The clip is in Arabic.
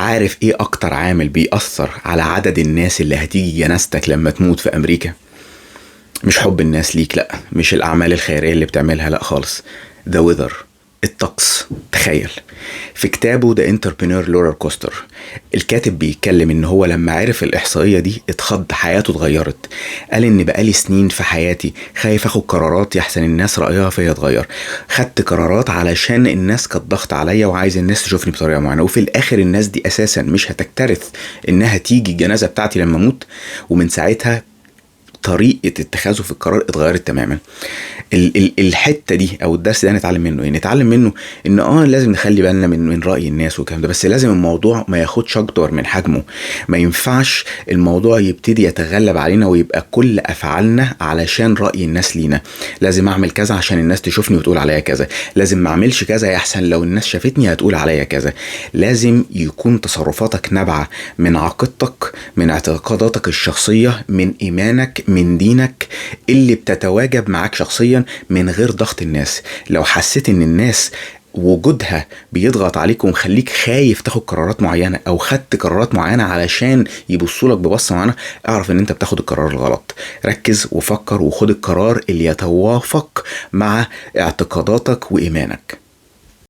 عارف ايه اكتر عامل بيأثر على عدد الناس اللي هتيجي جنازتك لما تموت في امريكا؟ مش حب الناس ليك، لا، مش الاعمال الخيريه اللي بتعملها، لا خالص. ذا ويذر، الطقس. تخيل، في كتابه ذا انتربرينور لورال كوستر، الكاتب بيتكلم ان هو لما عرف الاحصائيه دي اتخض، حياته اتغيرت. قال ان بقالي سنين في حياتي خايف اخد قرارات يحسن الناس رايها فيا اتغير. خدت قرارات علشان الناس كانت ضغط عليا وعايز الناس تشوفني بطريقه معينه، وفي الاخر الناس دي اساسا مش هتكترث انها تيجي الجنازه بتاعتي لما اموت. ومن ساعتها طريقه اتخاذه في القرار اتغيرت تماما. الحته دي او الدرس ده نتعلم منه، يعني نتعلم منه ان لازم نخلي بالنا من راي الناس والكلام ده، بس لازم الموضوع ما ياخدش اكتر من حجمه. ما ينفعش الموضوع يبتدي يتغلب علينا ويبقى كل افعالنا علشان راي الناس لينا. لازم اعمل كذا عشان الناس تشوفني وتقول عليا كذا، لازم ما اعملش كذا يحسن لو الناس شافتني هتقول عليا كذا. لازم يكون تصرفاتك نابعه من عقيدتك، من اعتقاداتك الشخصيه، من ايمانك، من دينك اللي بتتواجب معاك شخصيا من غير ضغط الناس. لو حسيت ان الناس وجودها بيضغط عليك ومخليك خايف تاخد قرارات معينة او خدت قرارات معينة علشان يبصولك ببصة معينة، اعرف ان انت بتاخد القرار الغلط. ركز وفكر وخد القرار اللي يتوافق مع اعتقاداتك وايمانك.